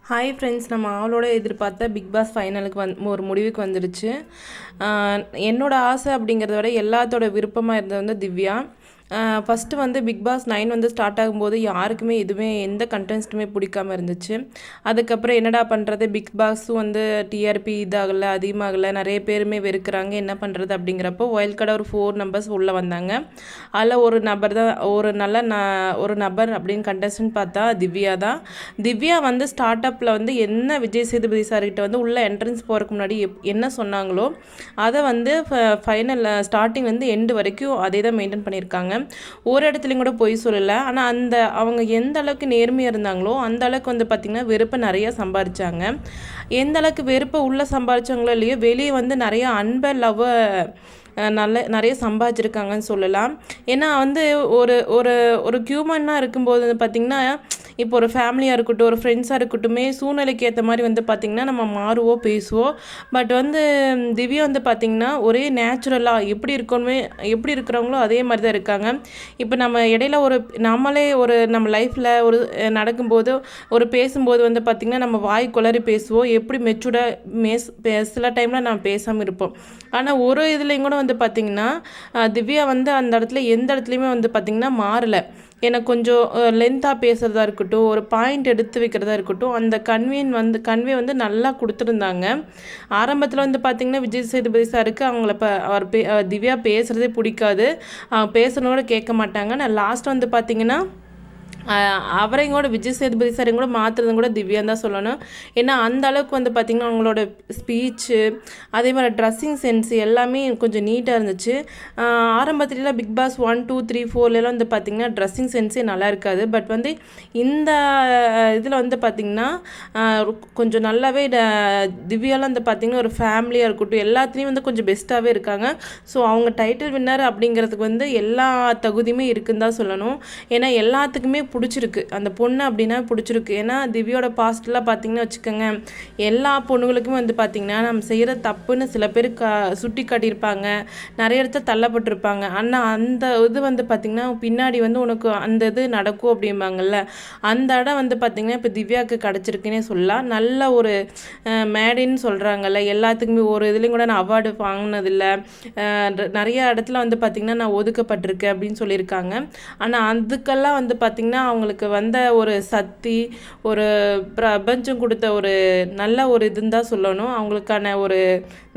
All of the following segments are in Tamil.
ஹாய் ஃப்ரெண்ட்ஸ், நம்ம ஆவலோட எதிர்பார்த்த பிக் பாஸ் ஃபைனலுக்கு ஒரு முடிவுக்கு வந்துடுச்சு. என்னோட ஆசை அப்படிங்கிறத விட எல்லாத்தோட விருப்பமாக இருந்தது வந்து திவ்யா. ஃபஸ்ட்டு வந்து பிக் பாஸ் 9 வந்து ஸ்டார்ட் ஆகும்போது யாருக்குமே எதுவுமே எந்த கண்டென்ட்ஸுமே பிடிக்காம இருந்துச்சு. அதுக்கப்புறம் என்னடா பண்ணுறது, பிக் பாஸும் வந்து டிஆர்பி இதாகலை, அதிகமாகலை, நிறைய பேருமே வெறுக்கிறாங்க, என்ன பண்ணுறது அப்படிங்கிறப்போ ஒயில்ட் கார்டாக ஒரு 4 நம்பர்ஸ் உள்ளே வந்தாங்க. அதில் ஒரு நபர் தான், ஒரு நபர் அப்படின்னு கண்டெஸ்டன்ட் பார்த்தா திவ்யா தான். திவ்யா வந்து ஸ்டார்ட் அப்பில் வந்து என்ன விஜய் சேதுபதி சார்கிட்ட வந்து உள்ள என்ட்ரன்ஸ் போகிறதுக்கு முன்னாடி என்ன சொன்னாங்களோ அதை வந்து ஃபைனல் ஸ்டார்டிங் வந்து எண்டு வரைக்கும் அதே தான் மெயின்டைன் பண்ணியிருக்காங்க. ஒரு இடத்துலையும் கூட பொய் சொல்லலை. ஆனால் அவங்க எந்த அளவுக்கு நேர்மையாக இருந்தாங்களோ அந்த அளவுக்கு வந்து பார்த்திங்கன்னா வெறுப்பை நிறையா சம்பாதிச்சாங்க. எந்த அளவுக்கு வெறுப்பை உள்ளே சம்பாதிச்சாங்களோ இல்லையோ, வெளியே வந்து நிறையா அன்பை லவ்வை நிறைய சம்பாதிச்சிருக்காங்கன்னு சொல்லலாம். ஏன்னா வந்து ஒரு ஒரு ஒரு ஹியூமனாக இருக்கும்போது வந்து பார்த்திங்கன்னா, இப்போ ஒரு ஃபேமிலியாக இருக்கட்டும், ஒரு ஃப்ரெண்ட்ஸாக இருக்கட்டுமே, சூழ்நிலைக்கு ஏற்ற மாதிரி வந்து பார்த்திங்கன்னா நம்ம மாறுவோம், பேசுவோம். பட் வந்து திவ்யா வந்து பார்த்திங்கன்னா ஒரே நேச்சுரலாக எப்படி இருக்கிறவங்களோ அதே மாதிரி தான் இருக்காங்க. இப்போ நம்ம இடையில நம்மளே நம்ம லைஃப்பில் நடக்கும்போது பேசும்போது வந்து பார்த்திங்கன்னா நம்ம வாய் குளறி பேசுவோம், எப்படி மெச்சூர்டாக சில டைமில் நம்ம பேசாமல் இருப்போம். ஆனால் ஒரு இதுலேயும் கூட வந்து பார்த்திங்கன்னா திவ்யா வந்து அந்த இடத்துல எந்த இடத்துலையுமே வந்து பார்த்திங்கன்னா மாறலை. எனக்கு கொஞ்சம் லென்த்தாக பேசுகிறதா இருக்கட்டும், ஒரு பாயிண்ட் எடுத்து வைக்கிறதா இருக்கட்டும், அந்த கன்வே வந்து நல்லா கொடுத்துருந்தாங்க. ஆரம்பத்தில் வந்து பார்த்திங்கன்னா விஜய் சேதுபதி சாருக்கு திவ்யா பேசுகிறதே பிடிக்காது, பேசுனோட கேட்க மாட்டாங்க. நான் லாஸ்ட் வந்து பார்த்திங்கன்னா அவரையும் கூட விஜய் சேதுபதி சாரையும் கூட மாற்றுறதும் கூட திவ்யான்னு தான் சொல்லணும். ஏன்னா அந்த அளவுக்கு வந்து பார்த்திங்கன்னா அவங்களோட ஸ்பீச்சு, அதே மாதிரி ட்ரெஸ்ஸிங் சென்ஸ் எல்லாமே கொஞ்சம் நீட்டாக இருந்துச்சு. ஆரம்பத்துலலாம் பிக் பாஸ் 1, 2, 3, 4 வந்து பார்த்திங்கன்னா ட்ரெஸ்ஸிங் சென்ஸே நல்லா இருக்காது. பட் வந்து இந்த இதில் வந்து பார்த்திங்கன்னா கொஞ்சம் நல்லாவே திவ்யாலாம் வந்து பார்த்திங்கன்னா ஒரு ஃபேமிலியாக இருக்கட்டும், எல்லாத்துலேயும் வந்து கொஞ்சம் பெஸ்ட்டாகவே இருக்காங்க. ஸோ அவங்க டைட்டில் வின்னர் அப்படிங்கிறதுக்கு வந்து எல்லா தகுதியுமே இருக்குன்னு தான் சொல்லணும். ஏன்னா எல்லாத்துக்குமே பிடிச்சிருக்கு, அந்த பொண்ணு அப்படின்னா பிடிச்சிருக்கு. ஏன்னா திவ்யோட பாஸ்ட்லாம் பார்த்திங்கன்னா வச்சுக்கோங்க, எல்லா பொண்ணுங்களுக்குமே வந்து பார்த்திங்கன்னா நம்ம செய்கிற தப்புன்னு சில பேர் சுட்டி காட்டியிருப்பாங்க, நிறைய இடத்துல தள்ளப்பட்டிருப்பாங்க. ஆனால் அந்த இது வந்து பார்த்திங்கன்னா பின்னாடி வந்து உனக்கு அந்த இது நடக்கும் அப்படிம்பாங்கள்ல, அந்த இடம் வந்து பார்த்திங்கன்னா இப்போ திவ்யாவுக்கு கிடச்சிருக்குன்னே சொல்லலாம். நல்ல ஒரு மேடைன்னு சொல்கிறாங்கல்ல, எல்லாத்துக்குமே ஒரு இதுலேயும் கூட நான் அவார்டு வாங்கினதில்லை, நிறைய இடத்துல வந்து பார்த்திங்கன்னா நான் ஒதுக்கப்பட்டிருக்கேன் அப்படின்னு சொல்லியிருக்காங்க. ஆனால் அதுக்கெல்லாம் வந்து பார்த்திங்கன்னா அவங்களுக்கு வந்த ஒரு சக்தி, ஒரு பிரபஞ்சம் கொடுத்த ஒரு நல்ல ஒரு இதுன்னு தான் சொல்லணும். அவங்களுக்கான ஒரு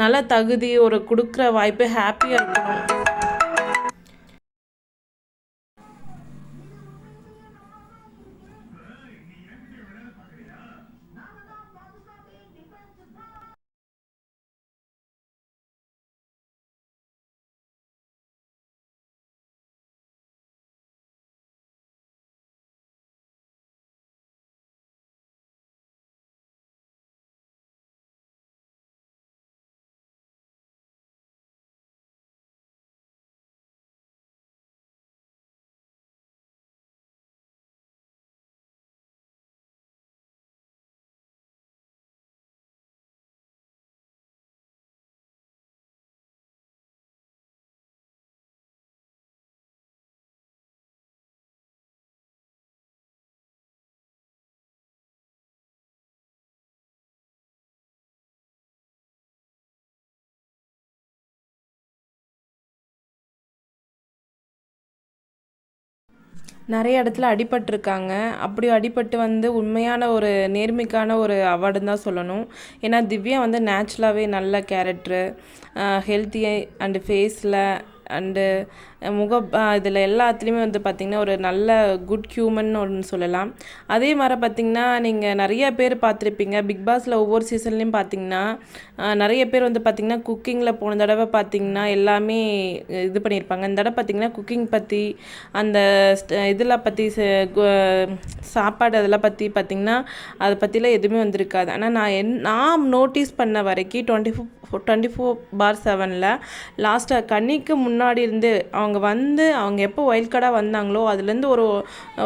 நல்ல தகுதி, ஒரு கொடுக்குற வாய்ப்பு, ஹாப்பியாக இருக்கணும். நிறைய இடத்துல அடிபட்டிருக்காங்க. அப்படி அடிபட்டு வந்து உண்மையான ஒரு நேர்மைக்கான ஒரு அவார்டுன்னு தான் சொல்லணும். ஏன்னா திவ்யா வந்து நேச்சுரலாகவே நல்ல கேரக்டரு, ஹெல்த்தி அண்டு ஃபேஸில் அண்டு இதில் எல்லாத்துலேயுமே வந்து பார்த்திங்கன்னா ஒரு நல்ல குட் ஹியூமன் ஒன்று சொல்லலாம். அதே மாதிரி பார்த்திங்கன்னா நீங்கள் நிறைய பேர் பார்த்துருப்பீங்க பிக் பாஸில் ஒவ்வொரு சீசன்லேயும் பார்த்திங்கன்னா நிறைய பேர் வந்து பார்த்திங்கன்னா குக்கிங்கில் போன தடவை பார்த்திங்கன்னா எல்லாமே இது பண்ணியிருப்பாங்க. இந்த தடவை பார்த்திங்கன்னா குக்கிங் பற்றி, அந்த இதெல்லாம் பற்றி, சாப்பாடு அதெல்லாம் பற்றி பார்த்திங்கன்னா அதை பற்றிலாம் எதுவுமே வந்திருக்காது. ஆனால் நான் நோட்டீஸ் பண்ண வரைக்கும் 24/7 லாஸ்ட்டாக கன்னிக்கு முன்னாடி இருந்து அவங்க அவங்க அவங்க எப்போ வைல்ட் கார்டாக வந்தாங்களோ அதுலேருந்து ஒரு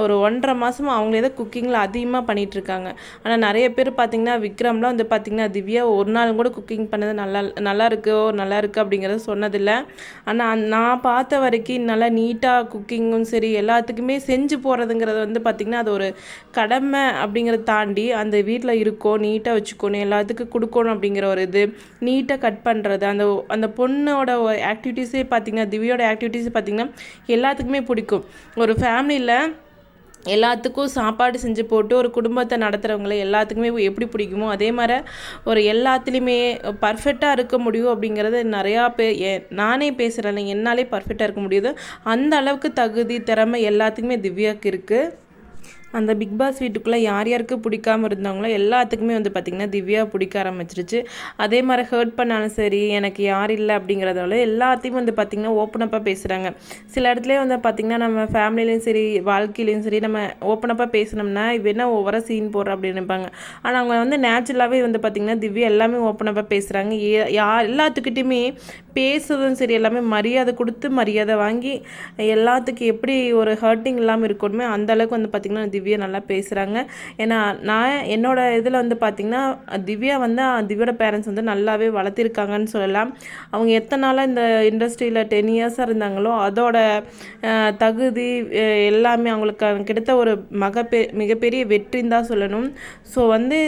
ஒரு 1.5 மாதமாக அவங்களே தான் குக்கிங்கில் அதிகமாக பண்ணிகிட்ருக்காங்க. ஆனால் நிறைய பேர் பார்த்திங்கன்னா விக்ரம்லாம் வந்து பார்த்திங்கன்னா திவ்யா ஒரு நாள் கூட குக்கிங் பண்ணது நல்லா இருக்குது அப்படிங்கிறத சொன்னதில்லை. ஆனால் நான் பார்த்த வரைக்கும் நல்லா நீட்டாக குக்கிங்கும் சரி எல்லாத்துக்குமே செஞ்சு போகிறதுங்கிறது வந்து பார்த்திங்கன்னா அது ஒரு கடமை அப்படிங்கிறத தாண்டி அந்த வீட்டில் இருக்கோம் நீட்டாக வச்சுக்கணும் எல்லாத்துக்கும் கொடுக்கணும் அப்படிங்கிற ஒரு இது நீட்டாக கட் பண்ணுறது அந்த பொண்ணோட ஆக்டிவிட்டீஸே பார்த்திங்கன்னா திவ்யோட ஆக்டிவிட்டீஸே பார்த்திங்கன்னா எல்லாத்துக்குமே பிடிக்கும். ஒரு ஃபேமிலியில் எல்லாத்துக்கும் சாப்பாடு செஞ்சு போட்டு ஒரு குடும்பத்தை நடத்துகிறவங்கள எல்லாத்துக்குமே எப்படி பிடிக்குமோ அதே மாதிரி ஒரு எல்லாத்துலேயுமே பர்ஃபெக்டாக இருக்க முடியும் அப்படிங்கிறது நிறையா நானே பேசுகிறேன், என்னாலே பர்ஃபெக்டாக இருக்க முடியுது. அந்த அளவுக்கு தகுதி திறமை எல்லாத்துக்குமே திவ்யாவுக்கு இருக்குது. அந்த பிக் பாஸ் வீட்டுக்குள்ளே யார் யாருக்கு பிடிக்காமல் இருந்தாங்களோ எல்லாத்துக்குமே வந்து பார்த்திங்கன்னா திவ்யா பிடிக்க ஆரம்பிச்சிருச்சு. அதே மாதிரி ஹர்ட் பண்ணாலும் சரி எனக்கு யார் இல்லை அப்படிங்கிறதால எல்லாத்தையும் வந்து பார்த்திங்கன்னா ஓப்பனப்பாக பேசுகிறாங்க. சில இடத்துலேயே வந்து பார்த்திங்கன்னா நம்ம ஃபேமிலிலையும் சரி வாழ்க்கையிலையும் சரி நம்ம ஓப்பனப்பாக பேசினோம்னா என்ன ஓவராக சீன் போடுற அப்படின்னு நினைப்பாங்க. ஆனால் அவங்க வந்து நேச்சுரலாகவே வந்து பார்த்திங்கன்னா திவ்யா எல்லாமே ஓப்பனப்பாக பேசுகிறாங்க. எல்லாத்துக்கிட்டையுமே பேசுறதும் சரி எல்லாமே மரியாதை கொடுத்து மரியாதை வாங்கி எல்லாத்துக்கும் எப்படி ஒரு ஹர்ட்டிங் இல்லாமல் இருக்கணுமே அந்தளவுக்கு வந்து பார்த்திங்கன்னா திவ்யா நல்லா பேசுகிறாங்க. ஏன்னா நான் என்னோட இதில் வந்து பார்த்திங்கன்னா திவ்யா வந்து திவ்யோட பேரண்ட்ஸ் வந்து நல்லாவே வளர்த்திருக்காங்கன்னு சொல்லலாம். அவங்க எத்தனை நாளாக இந்த இண்டஸ்ட்ரியில் 10 இயர்ஸாக இருந்தாங்களோ அதோட தகுதி எல்லாமே அவங்களுக்கு கிடைத்த ஒரு மிகப்பெரிய வெற்றின்னு தான் சொல்லணும். ஸோ வந்து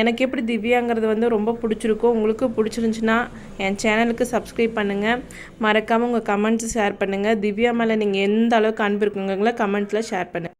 எனக்கு எப்படி திவ்யாங்கிறது வந்து ரொம்ப பிடிச்சிருக்கோ உங்களுக்கு பிடிச்சிருந்துச்சின்னா என் சேனலுக்கு சப்ஸ்கிரைப் பண்ணுங்கள். மறக்காமல் உங்கள் கமெண்ட்ஸ் ஷேர் பண்ணுங்கள். திவ்யா மேலே நீங்கள் எந்த அளவுக்கு அன்பு இருக்குங்களோ கமெண்ட்ஸில் ஷேர் பண்ணுங்கள்.